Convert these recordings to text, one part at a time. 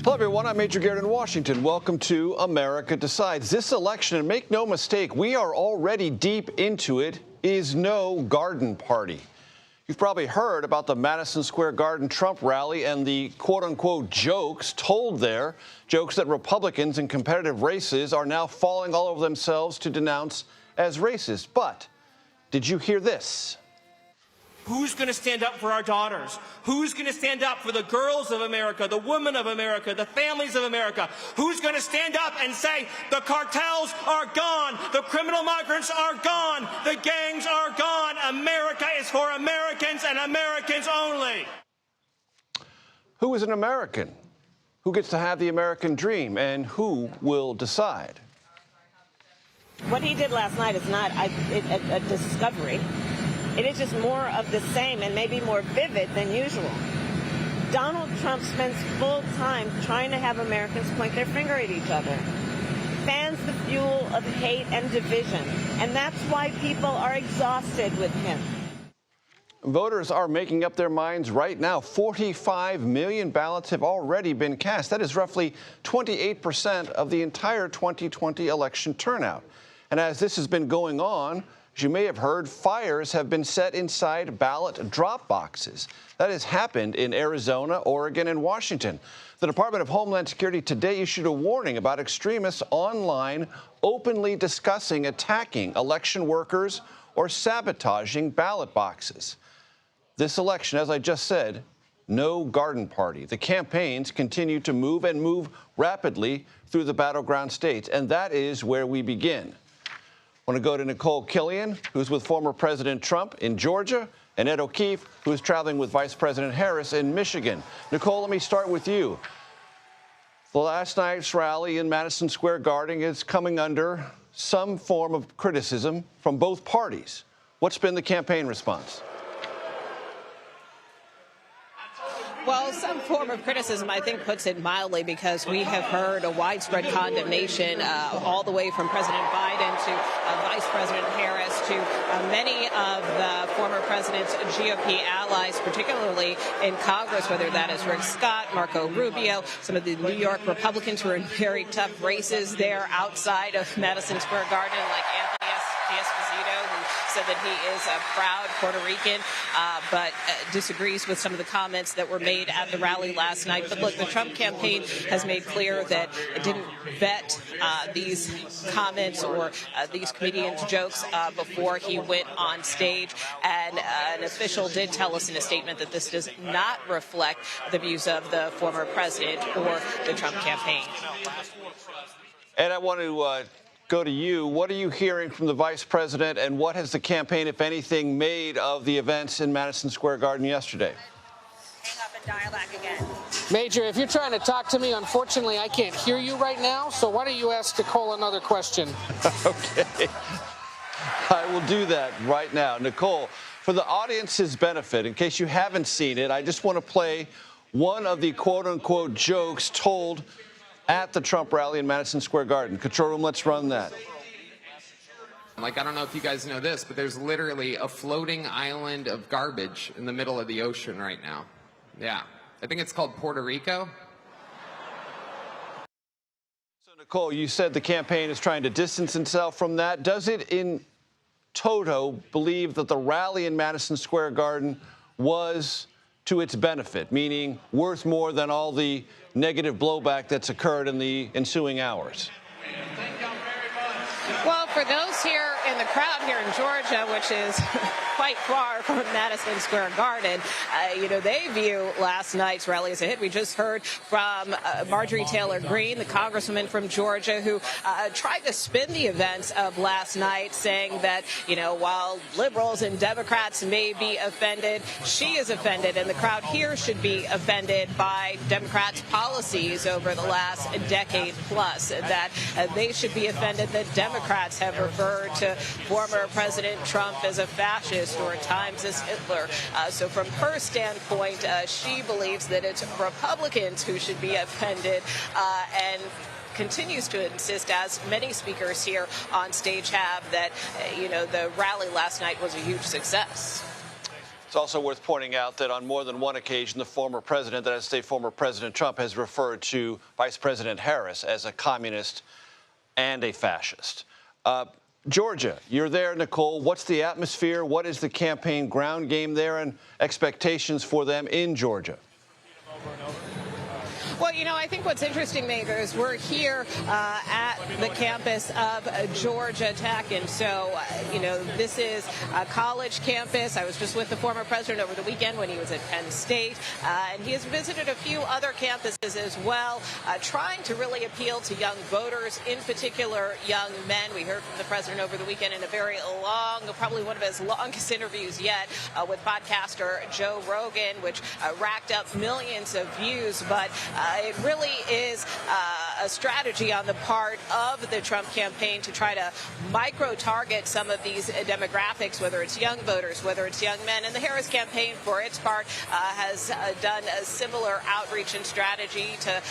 Hello, everyone. I'm Major Garen Washington. Welcome to America Decides. This election, and make no mistake, we are already deep into it, is no garden party. You've probably heard about the Madison Square Garden Trump rally and the quote-unquote jokes told there, jokes that Republicans in competitive races are now falling all over themselves to denounce as racist. But did you hear this? Who's going to stand up for our daughters? Who's going to stand up for the girls of America, the women of America, the families of America? Who's going to stand up and say the cartels are gone, the criminal migrants are gone, the gangs are gone, America is for Americans and Americans only? Who is an American? Who gets to have the American dream? And who will decide? What he did last night is not a discovery. It is just more of the same and maybe more vivid than usual. Donald Trump spends full time trying to have Americans point their finger at each other, fans the fuel of hate and division, and that's why people are exhausted with him. Voters are making up their minds right now. 45 million ballots have already been cast. That is roughly 28% of the entire 2020 election turnout. And as this has been going on, as you may have heard, fires have been set inside ballot drop boxes. That has happened in Arizona, Oregon, and Washington. The Department of Homeland Security today issued a warning about extremists online openly discussing attacking election workers or sabotaging ballot boxes. This election, as I just said, no garden party. The campaigns continue to move rapidly through the battleground states, and that is where we begin. I want to go to Nicole Killian, who's with former President Trump in Georgia, and Ed O'Keefe, who is traveling with Vice President Harris in Michigan. Nicole, let me start with you. The last night's rally in Madison Square Garden is coming under some form of criticism from both parties. What's been the campaign response? Well, some form of criticism, I think, puts it mildly, because we have heard a widespread condemnation all the way from President Biden to Vice President Harris to many of the former president's GOP allies, particularly in Congress, whether that is Rick Scott, Marco Rubio, some of the New York Republicans who are in very tough races there outside of Madison Square Garden, like Anthony Esposito, who said that he is a proud Puerto Rican, but disagrees with some of the comments that were made at the rally last night. But look, the Trump campaign has made clear that it didn't vet these comments or these comedians' jokes before he went on stage. And an official did tell us in a statement that this does not reflect the views of the former president or the Trump campaign. And I want to go to you. What are you hearing from the vice president, and what has the campaign, if anything, made of the events in Madison Square Garden yesterday? Hang up and dial back again. Major, if you're trying to talk to me, unfortunately, I can't hear you right now, so why don't you ask Nicole another question? Okay. I will do that right now. Nicole, for the audience's benefit, in case you haven't seen it, I just want to play one of the quote-unquote jokes told at the Trump rally in Madison Square Garden. Control room, let's run that. Like, I don't know if you guys know this, but there's literally a floating island of garbage in the middle of the ocean right now. Yeah. I think it's called Puerto Rico. So, Nicole, you said the campaign is trying to distance itself from that. Does it in toto believe that the rally in Madison Square Garden was to its benefit, meaning worth more than all the negative blowback that's occurred in the ensuing hours? Well, for those here in the crowd here in Georgia, which is quite far from Madison Square Garden, they view last night's rally as a hit. We just heard from Marjorie Taylor Greene, the congresswoman from Georgia, who tried to spin the events of last night, saying that, while liberals and Democrats may be offended, she is offended, and the crowd here should be offended by Democrats' policies over the last decade plus, that they should be offended that Democrats have referred to former President Trump as a fascist or at times as Hitler. So from her standpoint, she believes that it's Republicans who should be offended, and continues to insist, as many speakers here on stage have, that, the rally last night was a huge success. It's also worth pointing out that on more than one occasion, the former president, that is to say former President Trump, has referred to Vice President Harris as a communist and a fascist. Georgia, you're there, Nicole. What's the atmosphere? What is the campaign ground game there and expectations for them in Georgia? Well, you know, I think what's interesting, Major, is we're here at the campus of Georgia Tech. And so, you know, this is a college campus. I was just with the former president over the weekend when he was at Penn State. And he has visited a few other campuses as well, trying to really appeal to young voters, in particular young men. We heard from the president over the weekend in a very long, probably one of his longest interviews yet, with podcaster Joe Rogan, which racked up millions of views. But it really is a strategy on the part of the Trump campaign to try to micro-target some of these demographics, whether it's young voters, whether it's young men. And the Harris campaign, for its part, has done a similar outreach and strategy to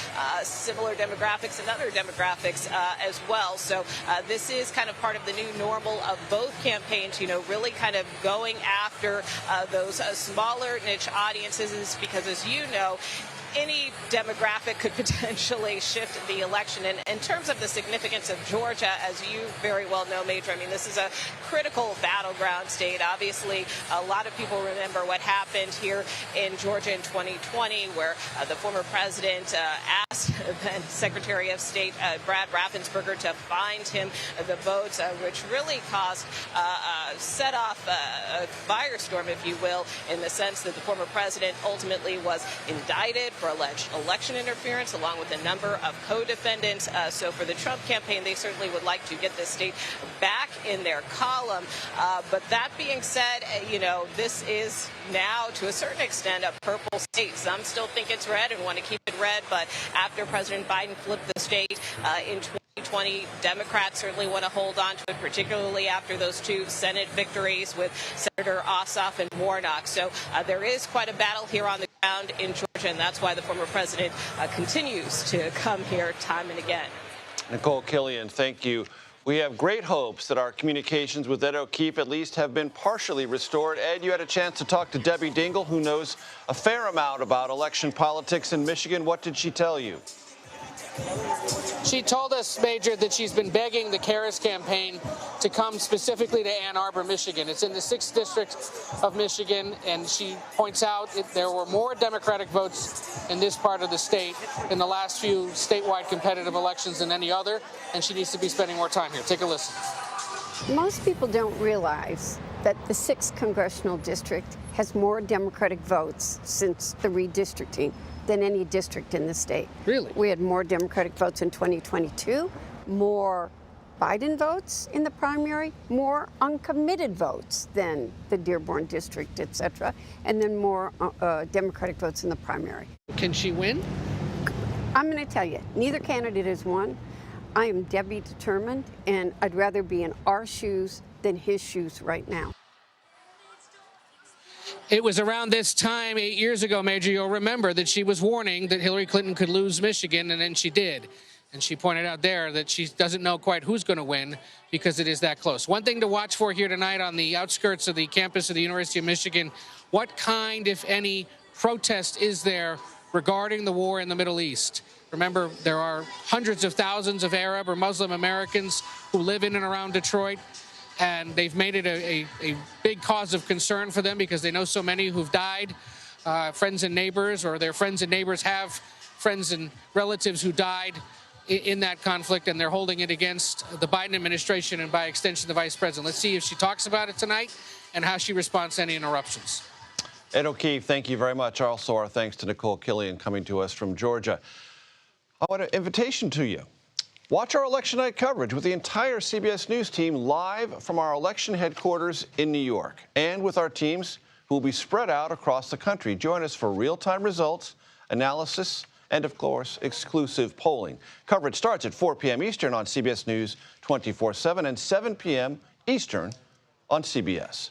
similar demographics and other demographics as well. So this is kind of part of the new normal of both campaigns, you know, really kind of going after those smaller niche audiences, because, as you know, any demographic could potentially shift the election. And in terms of the significance of Georgia, as you very well know, Major, I mean, this is a critical battleground state. Obviously, a lot of people remember what happened here in Georgia in 2020, where the former president asked then Secretary of State Brad Raffensperger to find him the votes, which really caused set off a firestorm, if you will, in the sense that the former president ultimately was indicted for alleged election interference, along with a number of co-defendants. So for the Trump campaign, they certainly would like to get this state back in their column. But that being said, you know, this is now, to a certain extent, a purple state. Some still think it's red and want to keep it red. But after President Biden flipped the state in 2020, Democrats certainly want to hold on to it, particularly after those two Senate victories with Senator Ossoff and Warnock. So there is quite a battle here on the ground in Georgia, and that's why the former president continues to come here time and again. Nicole Killian, thank you. We have great hopes that our communications with Ed O'Keefe at least have been partially restored. Ed, you had a chance to talk to Debbie Dingell, who knows a fair amount about election politics in Michigan. What did she tell you? She told us, Major, that she's been begging the Harris campaign to come specifically to Ann Arbor, Michigan. It's in the 6th district of Michigan, and she points out there were more Democratic votes in this part of the state in the last few statewide competitive elections than any other, and she needs to be spending more time here. Take a listen. Most people don't realize that the 6th congressional district has more Democratic votes since the redistricting than any district in the state. Really? We had more Democratic votes in 2022, more Biden votes in the primary, more uncommitted votes than the Dearborn district, et cetera, and then more Democratic votes in the primary. Can she win? I'm going to tell you, neither candidate has won. I am Debbie determined, and I'd rather be in our shoes than his shoes right now. It was around this time 8 years ago, Major, you'll remember that she was warning that Hillary Clinton could lose Michigan, and then she did. And she pointed out there that she doesn't know quite who's going to win because it is that close. One thing to watch for here tonight on the outskirts of the campus of the University of Michigan, what kind, if any, protest is there regarding the war in the Middle East? Remember, there are hundreds of thousands of Arab or Muslim Americans who live in and around Detroit. And they've made it a big cause of concern for them because they know so many who've died, friends and neighbors, or their friends and neighbors have friends and relatives who died in that conflict, and they're holding it against the Biden administration and, by extension, the vice president. Let's see if she talks about it tonight and how she responds to any interruptions. Ed O'Keefe, thank you very much. Also, our thanks to Nicole Killian coming to us from Georgia. I want an invitation to you. Watch our election night coverage with the entire CBS News team live from our election headquarters in New York, and with our teams who will be spread out across the country. Join us for real-time results, analysis, and, of course, exclusive polling. Coverage starts at 4 p.m. Eastern on CBS News 24/7 and 7 p.m. Eastern on CBS.